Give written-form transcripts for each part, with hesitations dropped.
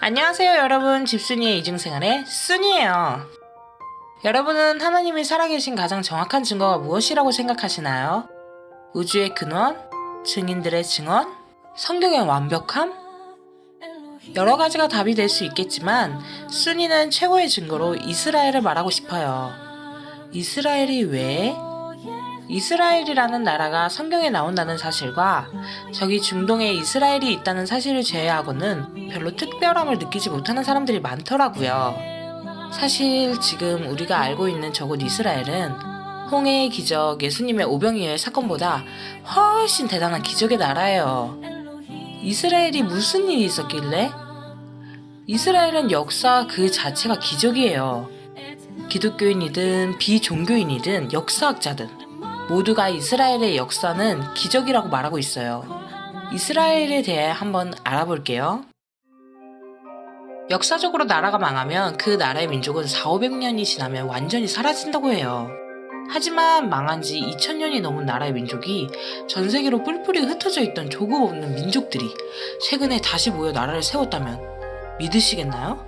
안녕하세요 여러분, 집순이의 이중생활의 순이에요. 여러분은 하나님이 살아계신 가장 정확한 증거가 무엇이라고 생각하시나요? 우주의 근원? 증인들의 증언? 성경의 완벽함? 여러 가지가 답이 될 수 있겠지만 순이는 최고의 증거로 이스라엘을 말하고 싶어요. 이스라엘이 왜? 이스라엘이라는 나라가 성경에 나온다는 사실과 저기 중동에 이스라엘이 있다는 사실을 제외하고는 별로 특별함을 느끼지 못하는 사람들이 많더라고요. 사실 지금 우리가 알고 있는 저곳 이스라엘은 홍해의 기적, 예수님의 오병이어 사건보다 훨씬 대단한 기적의 나라예요. 이스라엘이 무슨 일이 있었길래? 이스라엘은 역사 그 자체가 기적이에요. 기독교인이든 비종교인이든 역사학자든 모두가 이스라엘의 역사는 기적이라고 말하고 있어요. 이스라엘에 대해 한번 알아볼게요. 역사적으로 나라가 망하면 그 나라의 민족은 400~500년이 지나면 완전히 사라진다고 해요. 하지만 망한 지 2000년이 넘은 나라의 민족이 전 세계로 뿔뿔이 흩어져 있던 조국 없는 민족들이 최근에 다시 모여 나라를 세웠다면 믿으시겠나요?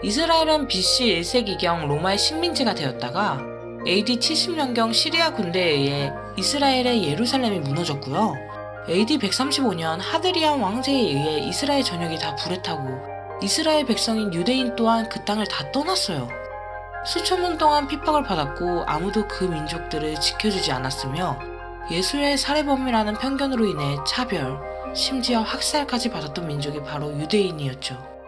이스라엘은 BC 1세기경 로마의 식민지가 되었다가 AD 70년경 시리아 군대에 의해 이스라엘의 예루살렘이 무너졌고요. AD 135년 하드리안 왕세에 의해 이스라엘 전역이 다 불에 타고 이스라엘 백성인 유대인 또한 그 땅을 다 떠났어요. 수천 년 동안 핍박을 받았고 아무도 그 민족들을 지켜주지 않았으며 예수의 살해범이라는 편견으로 인해 차별, 심지어 학살까지 받았던 민족이 바로 유대인이었죠.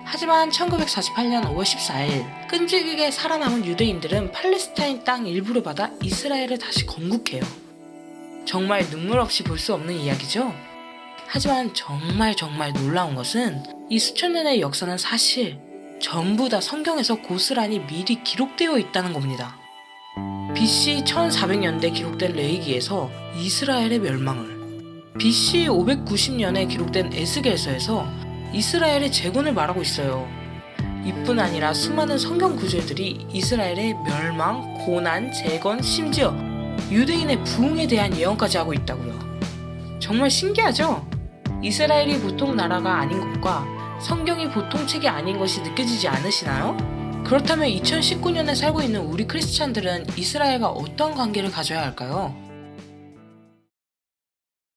하지만 1948년 5월 14일 끈질기게 살아남은 유대인들은 팔레스타인 땅 일부를 받아 이스라엘을 다시 건국해요. 정말 눈물 없이 볼 수 없는 이야기죠? 하지만 정말 놀라운 것은 이 수천 년의 역사는 사실 전부 다 성경에서 고스란히 미리 기록되어 있다는 겁니다. BC 1400년대 기록된 레위기에서 이스라엘의 멸망을, BC 590년에 기록된 에스겔서에서 이스라엘의 재건을 말하고 있어요. 이뿐 아니라 수많은 성경 구절들이 이스라엘의 멸망, 고난, 재건, 심지어 유대인의 부흥에 대한 예언까지 하고 있다고요. 정말 신기하죠? 이스라엘이 보통 나라가 아닌 것과 성경이 보통 책이 아닌 것이 느껴지지 않으시나요? 그렇다면 2019년에 살고 있는 우리 크리스찬들은 이스라엘과 어떤 관계를 가져야 할까요?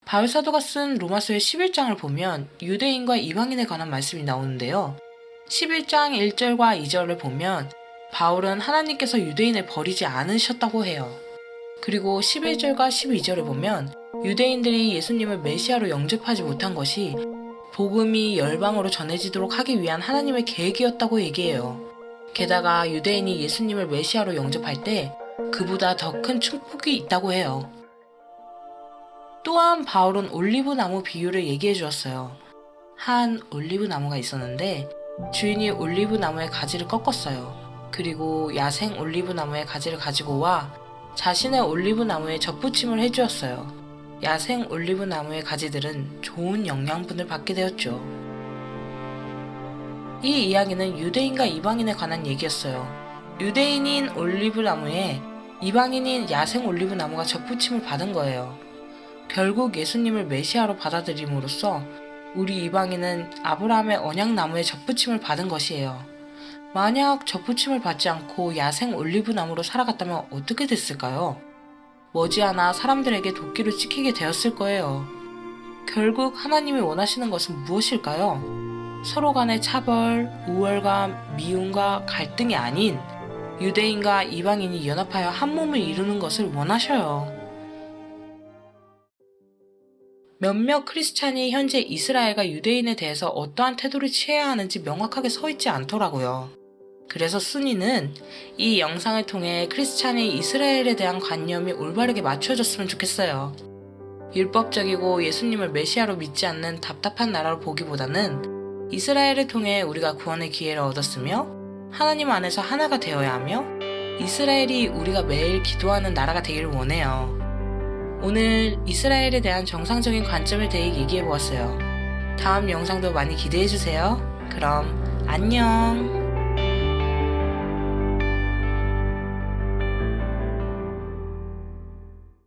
바울 사도가 쓴 로마서의 11장을 보면 유대인과 이방인에 관한 말씀이 나오는데요. 11장 1절과 2절을 보면 바울은 하나님께서 유대인을 버리지 않으셨다고 해요. 그리고 11절과 12절을 보면 유대인들이 예수님을 메시아로 영접하지 못한 것이 복음이 열방으로 전해지도록 하기 위한 하나님의 계획이었다고 얘기해요. 게다가 유대인이 예수님을 메시아로 영접할 때 그보다 더 큰 축복이 있다고 해요. 또한 바울은 올리브 나무 비유를 얘기해 주었어요. 한 올리브 나무가 있었는데 주인이 올리브 나무의 가지를 꺾었어요. 그리고 야생 올리브 나무의 가지를 가지고 와 자신의 올리브 나무에 접붙임을 해주었어요. 야생 올리브 나무의 가지들은 좋은 영양분을 받게 되었죠. 이 이야기는 유대인과 이방인에 관한 얘기였어요. 유대인인 올리브 나무에 이방인인 야생 올리브 나무가 접붙임을 받은 거예요. 결국 예수님을 메시아로 받아들임으로써 우리 이방인은 아브라함의 언약나무에 접붙임을 받은 것이에요. 만약 접붙임을 받지 않고 야생 올리브나무로 살아갔다면 어떻게 됐을까요? 머지않아 사람들에게 도끼로 찍히게 되었을 거예요. 결국 하나님이 원하시는 것은 무엇일까요? 서로 간의 차별, 우월감, 미움과 갈등이 아닌 유대인과 이방인이 연합하여 한 몸을 이루는 것을 원하셔요. 몇몇 크리스찬이 현재 이스라엘과 유대인에 대해서 어떠한 태도를 취해야 하는지 명확하게 서 있지 않더라고요. 그래서 순이는 이 영상을 통해 크리스찬이 이스라엘에 대한 관념이 올바르게 맞춰졌으면 좋겠어요. 율법적이고 예수님을 메시아로 믿지 않는 답답한 나라로 보기보다는 이스라엘을 통해 우리가 구원의 기회를 얻었으며 하나님 안에서 하나가 되어야 하며 이스라엘이 우리가 매일 기도하는 나라가 되기를 원해요. 오늘 이스라엘에 대한 정상적인 관점에 대해 얘기해보았어요. 다음 영상도 많이 기대해주세요. 그럼 안녕.